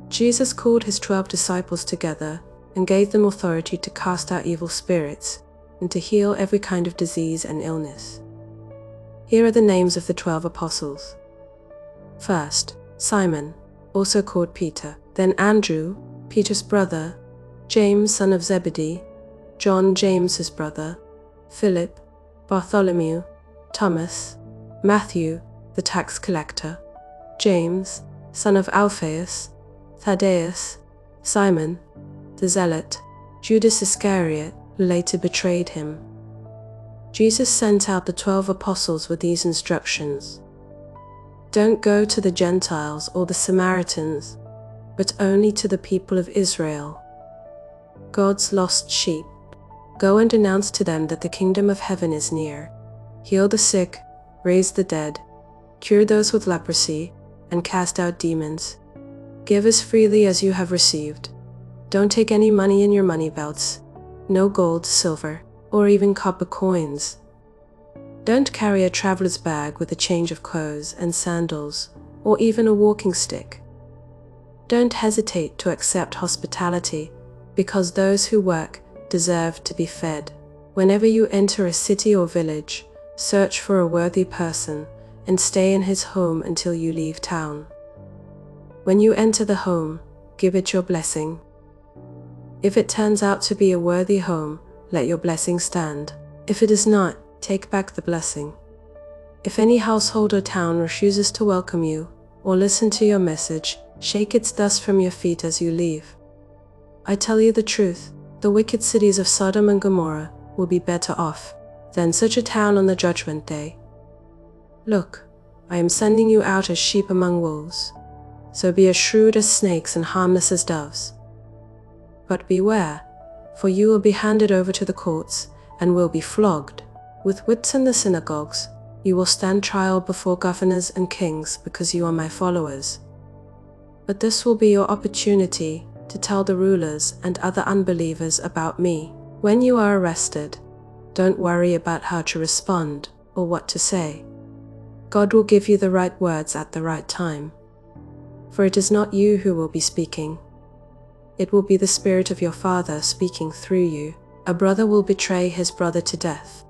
Jesus called his 12 disciples together and gave them authority to cast out evil spirits and to heal every kind of disease and illness. Here are the names of the 12 apostles. First, Simon, also called Peter, then Andrew, Peter's brother, James son of Zebedee, John James's brother, Philip, Bartholomew, Thomas, Matthew, the tax collector, James, son of Alphaeus, Thaddeus, Simon, the Zealot, Judas Iscariot, who later betrayed him. Jesus sent out the 12 apostles with these instructions. Don't go to the Gentiles or the Samaritans, but only to the people of Israel, God's lost sheep. Go and announce to them that the kingdom of heaven is near. Heal the sick, raise the dead, cure those with leprosy, and cast out demons. Give as freely as you have received. Don't take any money in your money belts, no gold, silver, or even copper coins. Don't carry a traveler's bag with a change of clothes and sandals, or even a walking stick. Don't hesitate to accept hospitality, because those who work deserve to be fed. Whenever you enter a city or village, search for a worthy person and stay in his home until you leave town. When you enter the home, give it your blessing. If it turns out to be a worthy home, let your blessing stand. If it is not, take back the blessing. If any household or town refuses to welcome you or listen to your message, shake its dust from your feet as you leave. I tell you the truth, the wicked cities of Sodom and Gomorrah will be better off than such a town on the judgment day. Look, I am sending you out as sheep among wolves, so be as shrewd as snakes and harmless as doves. But beware, for you will be handed over to the courts and will be flogged with whips in the synagogues. You will stand trial before governors and kings because you are my followers. But this will be your opportunity to tell the rulers and other unbelievers about me. When you are arrested, don't worry about how to respond or what to say. God will give you the right words at the right time. For it is not you who will be speaking. It will be the Spirit of your Father speaking through you. A brother will betray his brother to death.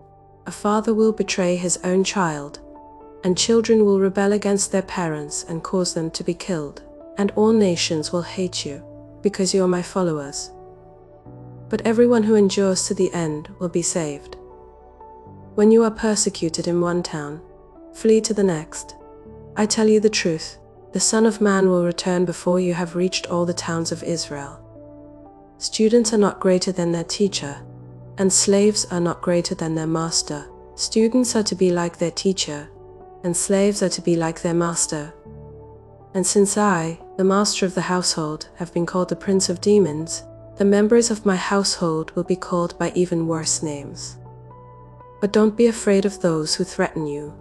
A father will betray his own child, and children will rebel against their parents and cause them to be killed. And all nations will hate you, because you are my followers. But everyone who endures to the end will be saved. When you are persecuted in one town, flee to the next. I tell you the truth, the Son of Man will return before you have reached all the towns of Israel. Students are not greater than their teacher, and slaves are not greater than their master. Students are to be like their teacher, and slaves are to be like their master. And since I, the master of the household, have been called the prince of demons, the members of my household will be called by even worse names. But don't be afraid of those who threaten you.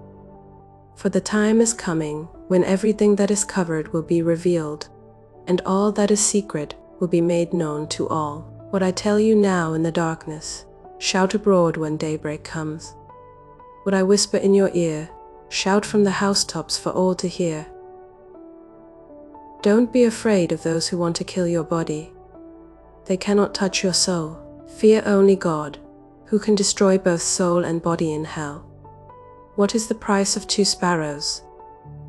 For the time is coming when everything that is covered will be revealed, and all that is secret will be made known to all. What I tell you now in the darkness, shout abroad when daybreak comes. What I whisper in your ear, shout from the housetops for all to hear. Don't be afraid of those who want to kill your body. They cannot touch your soul. Fear only God, who can destroy both soul and body in hell. What is the price of 2 sparrows?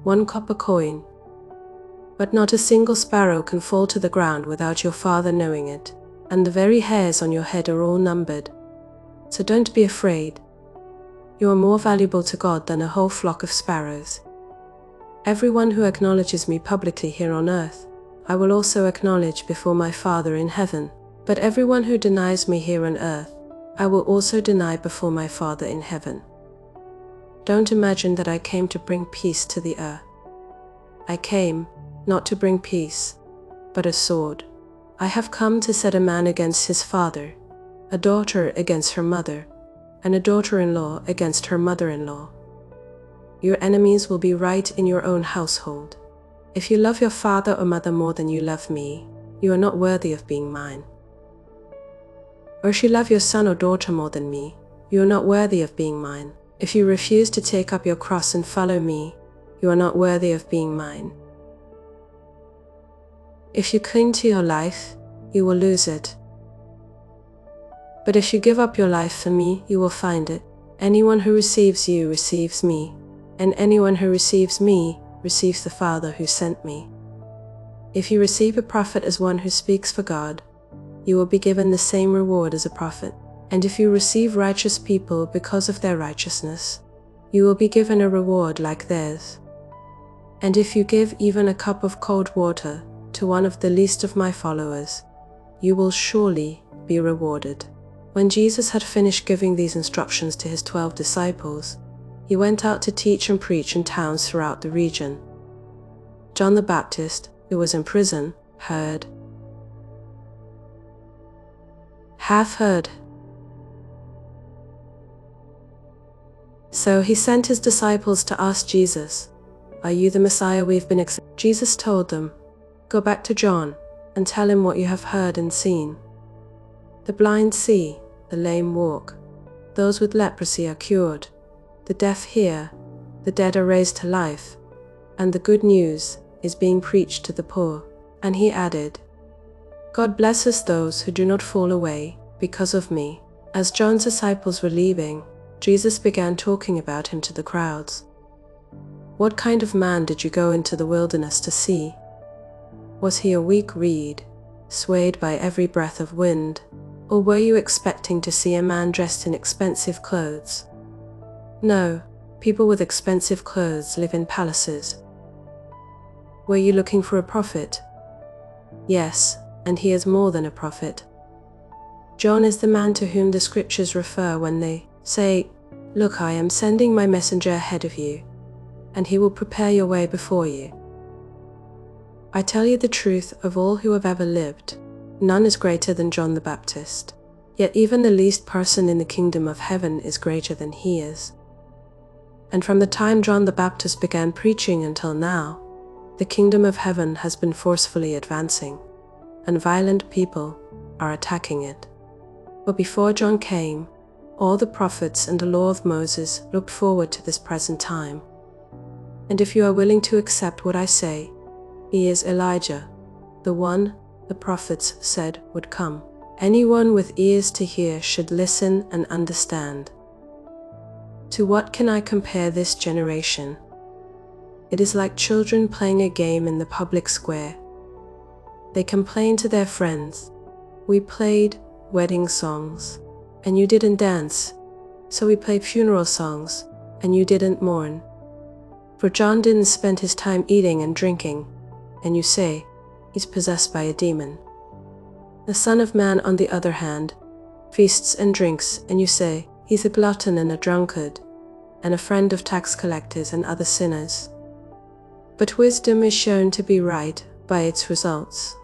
1 copper coin. But not a single sparrow can fall to the ground without your Father knowing it, and the very hairs on your head are all numbered. So don't be afraid. You are more valuable to God than a whole flock of sparrows. Everyone who acknowledges me publicly here on earth, I will also acknowledge before my Father in heaven. But everyone who denies me here on earth, I will also deny before my Father in heaven. Don't imagine that I came to bring peace to the earth. I came, not to bring peace, but a sword. I have come to set a man against his father, a daughter against her mother, and a daughter-in-law against her mother-in-law. Your enemies will be right in your own household. If you love your father or mother more than you love me, you are not worthy of being mine. Or if you love your son or daughter more than me, you are not worthy of being mine. If you refuse to take up your cross and follow me, you are not worthy of being mine. If you cling to your life, you will lose it. But if you give up your life for me, you will find it. Anyone who receives you receives me, and anyone who receives me receives the Father who sent me. If you receive a prophet as one who speaks for God, you will be given the same reward as a prophet. And if you receive righteous people because of their righteousness, you will be given a reward like theirs. And if you give even a cup of cold water to one of the least of my followers, you will surely be rewarded. When Jesus had finished giving these instructions to his 12 disciples, he went out to teach and preach in towns throughout the region. John the Baptist, who was in prison, heard. So he sent his disciples to ask Jesus, "Are you the Messiah we've been expecting?" Jesus told them, "Go back to John and tell him what you have heard and seen. The blind see, the lame walk, those with leprosy are cured, the deaf hear, the dead are raised to life, and the good news is being preached to the poor." And he added, "God blesses those who do not fall away because of me." As John's disciples were leaving, Jesus began talking about him to the crowds. "What kind of man did you go into the wilderness to see? Was he a weak reed, swayed by every breath of wind? Or were you expecting to see a man dressed in expensive clothes? No, people with expensive clothes live in palaces. Were you looking for a prophet? Yes, and he is more than a prophet. John is the man to whom the scriptures refer when they say, 'Look, I am sending my messenger ahead of you, and he will prepare your way before you.' I tell you the truth, of all who have ever lived, none is greater than John the Baptist, yet even the least person in the kingdom of heaven is greater than he is. And from the time John the Baptist began preaching until now, the kingdom of heaven has been forcefully advancing, and violent people are attacking it. But before John came, all the prophets and the law of Moses looked forward to this present time. And if you are willing to accept what I say, he is Elijah, the one the prophets said would come. Anyone with ears to hear should listen and understand. To what can I compare this generation? It is like children playing a game in the public square. They complain to their friends, "We played wedding songs, and you didn't dance. So we played funeral songs, and you didn't mourn. For John didn't spend his time eating and drinking, and you say, he's possessed by a demon. The Son of Man, on the other hand, feasts and drinks, and you say, he's a glutton and a drunkard, and a friend of tax collectors and other sinners. But wisdom is shown to be right by its results."